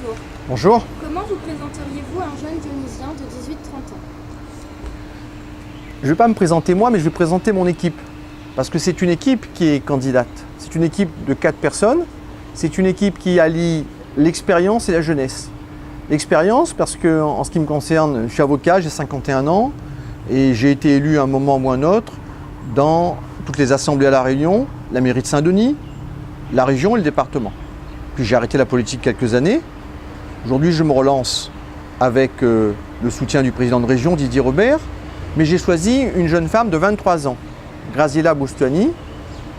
bonjour. Bonjour. Comment vous présenteriez-vous à un jeune dionysien de 18-30 ans? Je ne vais pas me présenter moi, mais je vais présenter mon équipe. Parce que c'est une équipe qui est candidate. C'est une équipe de 4 personnes. C'est une équipe qui allie l'expérience et la jeunesse. L'expérience, parce que en ce qui me concerne, je suis avocat, j'ai 51 ans et j'ai été élu à un moment ou un autre dans toutes les assemblées à La Réunion, la mairie de Saint-Denis, la région et le département. Puis j'ai arrêté la politique quelques années. Aujourd'hui, je me relance avec le soutien du président de région, Didier Robert, mais j'ai choisi une jeune femme de 23 ans, Graziella Boustuani,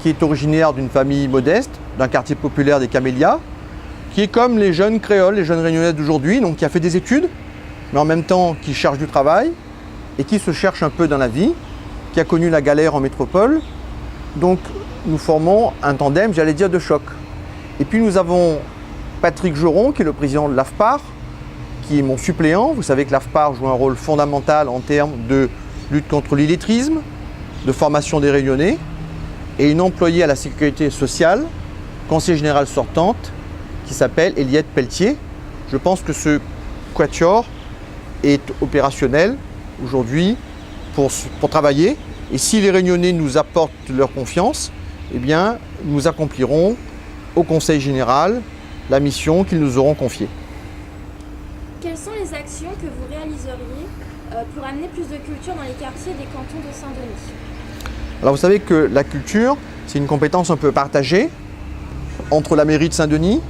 qui est originaire d'une famille modeste, d'un quartier populaire des Camélias, qui est comme les jeunes créoles, les jeunes réunionnais d'aujourd'hui, donc qui a fait des études, mais en même temps qui cherche du travail et qui se cherche un peu dans la vie, qui a connu la galère en métropole. Donc nous formons un tandem, j'allais dire, de choc. Et puis nous avons Patrick Joron, qui est le président de l'AFPAR, qui est mon suppléant. Vous savez que l'AFPAR joue un rôle fondamental en termes de lutte contre l'illettrisme, de formation des Réunionnais, et une employée à la sécurité sociale, conseillère générale sortante, qui s'appelle Eliette Pelletier. Je pense que ce quatuor est opérationnel aujourd'hui pour travailler. Et si les Réunionnais nous apportent leur confiance, eh bien, nous accomplirons au Conseil général la mission qu'ils nous auront confiée. Quelles sont les actions que vous réaliseriez pour amener plus de culture dans les quartiers des cantons de Saint-Denis? Alors vous savez que la culture, c'est une compétence un peu partagée entre la mairie de Saint-Denis,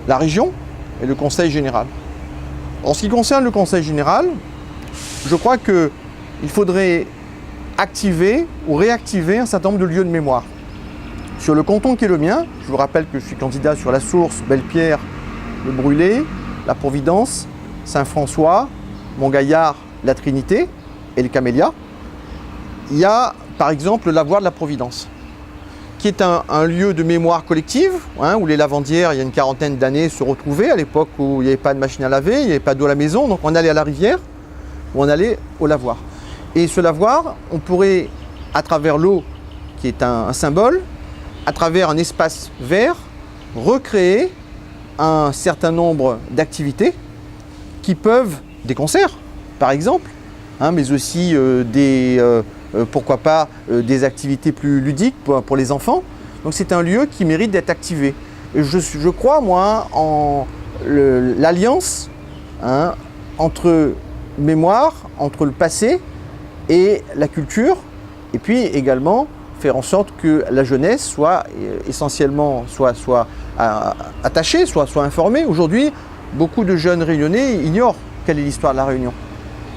la région et le Conseil général. En ce qui concerne le Conseil général, je crois qu'il faudrait activer ou réactiver un certain nombre de lieux de mémoire. Sur le canton qui est le mien, je vous rappelle que je suis candidat sur La Source, Belle-Pierre, Le Brûlé, La Providence, Saint-François, Montgaillard, La Trinité et les Camélias. Il y a par exemple le lavoir de la Providence, qui est un lieu de mémoire collective, où les lavandières, il y a une quarantaine d'années, se retrouvaient à l'époque où il n'y avait pas de machine à laver, il n'y avait pas d'eau à la maison, donc on allait à la rivière ou on allait au lavoir. Et ce lavoir, on pourrait, à travers l'eau, qui est un symbole, à travers un espace vert, recréer un certain nombre d'activités qui peuvent, des concerts par exemple, mais aussi pourquoi pas des activités plus ludiques pour les enfants. Donc c'est un lieu qui mérite d'être activé. Et je crois, moi, en l'alliance entre mémoire, entre le passé et la culture, et puis également faire en sorte que la jeunesse soit essentiellement attachée, soit informée. Aujourd'hui, beaucoup de jeunes réunionnais ignorent quelle est l'histoire de la Réunion.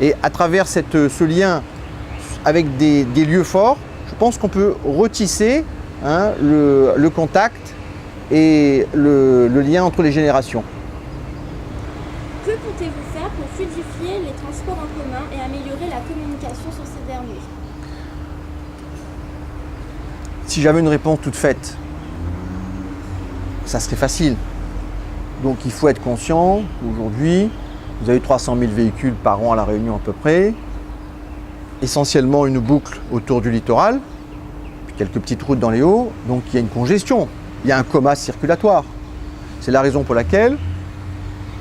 Et à travers ce lien avec des lieux forts, je pense qu'on peut retisser le contact et le lien entre les générations. Que comptez-vous faire pour fluidifier les transports en commun et améliorer la communication sur ces derniers? Si j'avais une réponse toute faite, ça serait facile. Donc il faut être conscient qu'aujourd'hui, vous avez 300 000 véhicules par an à La Réunion à peu près, essentiellement une boucle autour du littoral, puis quelques petites routes dans les hauts, donc il y a une congestion, il y a un coma circulatoire. C'est la raison pour laquelle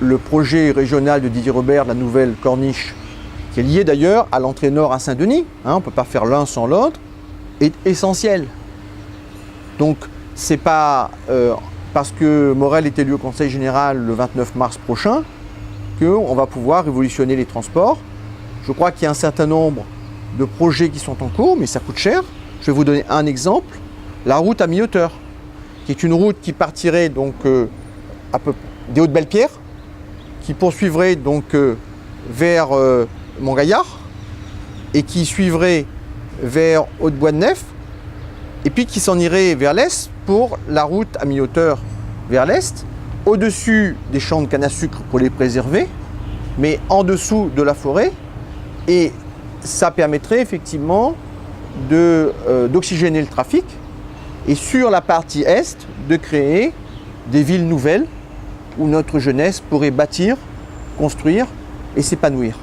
le projet régional de Didier Robert, la nouvelle corniche, qui est lié d'ailleurs à l'entrée nord à Saint-Denis, on ne peut pas faire l'un sans l'autre, est essentiel. Donc c'est pas parce que Morel est élu au Conseil général le 29 mars prochain qu'on va pouvoir révolutionner les transports. Je crois qu'il y a un certain nombre de projets qui sont en cours, mais ça coûte cher. Je vais vous donner un exemple, la route à mi-hauteur, qui est une route qui partirait donc des Hauts-de-Belle-Pierre, qui poursuivrait donc vers Montgaillard et qui suivrait vers Haute-Bois-de-Nef et puis qui s'en irait vers l'est pour la route à mi-hauteur vers l'est, au-dessus des champs de canne à sucre pour les préserver, mais en dessous de la forêt, et ça permettrait effectivement d'oxygéner le trafic et sur la partie est de créer des villes nouvelles où notre jeunesse pourrait bâtir, construire et s'épanouir.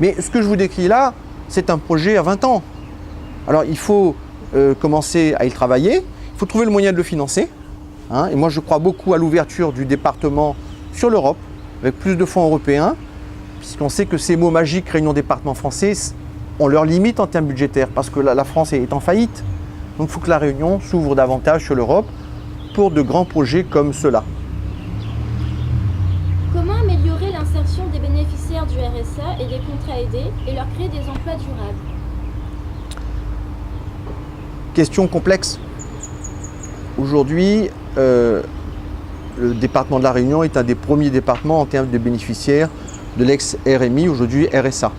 Mais ce que je vous décris là, c'est un projet à 20 ans. Alors il faut commencer à y travailler, il faut trouver le moyen de le financer. Et moi je crois beaucoup à l'ouverture du département sur l'Europe, avec plus de fonds européens, puisqu'on sait que ces mots magiques, réunion département français, on leur limite en termes budgétaires, parce que la France est en faillite. Donc il faut que la Réunion s'ouvre davantage sur l'Europe pour de grands projets comme ceux-là. Comment améliorer l'insertion des bénéficiaires du RSA et des contrats aidés et leur créer des emplois durables? Question complexe. Aujourd'hui, le département de la Réunion est un des premiers départements en termes de bénéficiaires de l'ex-RMI, aujourd'hui RSA.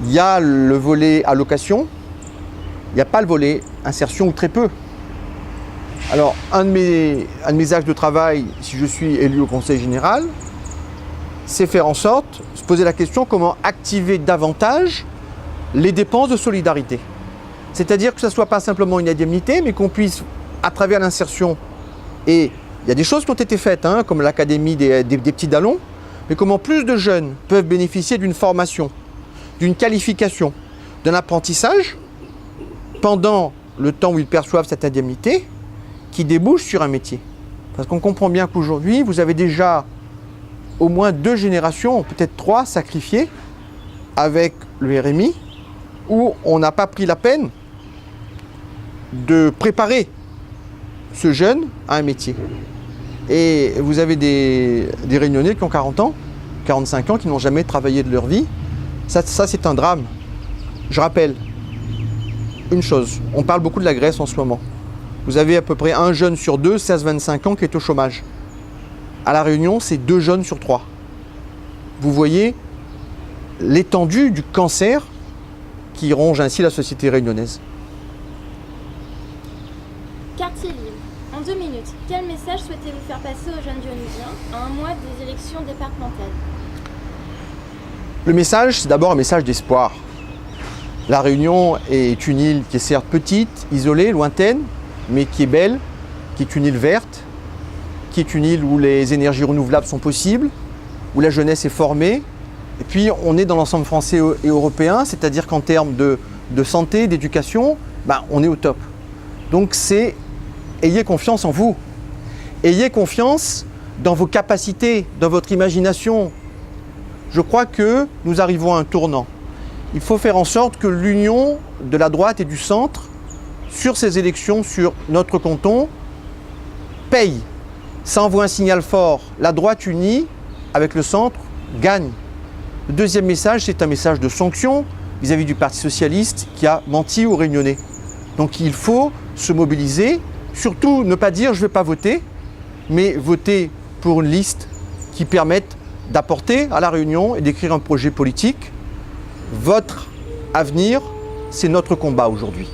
Il y a le volet allocation, il n'y a pas le volet insertion ou très peu. Alors, un de mes axes de travail, si je suis élu au Conseil général, c'est faire en sorte, se poser la question comment activer davantage les dépenses de solidarité. C'est-à-dire que ce ne soit pas simplement une indemnité, mais qu'on puisse, à travers l'insertion, et il y a des choses qui ont été faites, hein, comme l'académie des petits dallons, mais comment plus de jeunes peuvent bénéficier d'une formation, d'une qualification, d'un apprentissage, pendant le temps où ils perçoivent cette indemnité, qui débouche sur un métier. Parce qu'on comprend bien qu'aujourd'hui, vous avez déjà au moins 2 générations, peut-être 3, sacrifiées avec le RMI, où on n'a pas pris la peine de préparer ce jeune à un métier. Et vous avez des Réunionnais qui ont 40 ans, 45 ans, qui n'ont jamais travaillé de leur vie. Ça c'est un drame. Je rappelle une chose, on parle beaucoup de la Grèce en ce moment. Vous avez à peu près un jeune sur 2, 16-25 ans, qui est au chômage. À La Réunion, c'est 2 jeunes sur 3. Vous voyez l'étendue du cancer qui ronge ainsi la société réunionnaise. Quartier libre. En 2 minutes, quel message souhaitez-vous faire passer aux jeunes Dionysiens à un mois des élections départementales? Le message, c'est d'abord un message d'espoir. La Réunion est une île qui est certes petite, isolée, lointaine, mais qui est belle, qui est une île verte, qui est une île où les énergies renouvelables sont possibles, où la jeunesse est formée. Et puis on est dans l'ensemble français et européen, c'est-à-dire qu'en termes de santé, d'éducation, on est au top. Donc c'est, ayez confiance en vous. Ayez confiance dans vos capacités, dans votre imagination. Je crois que nous arrivons à un tournant. Il faut faire en sorte que l'union de la droite et du centre sur ces élections, sur notre canton, paye. Ça envoie un signal fort. La droite unie avec le centre gagne. Le deuxième message, c'est un message de sanction vis-à-vis du Parti socialiste qui a menti aux Réunionnais. Donc il faut se mobiliser, surtout ne pas dire je ne vais pas voter, mais voter pour une liste qui permette d'apporter à la Réunion et d'écrire un projet politique. Votre avenir, c'est notre combat aujourd'hui.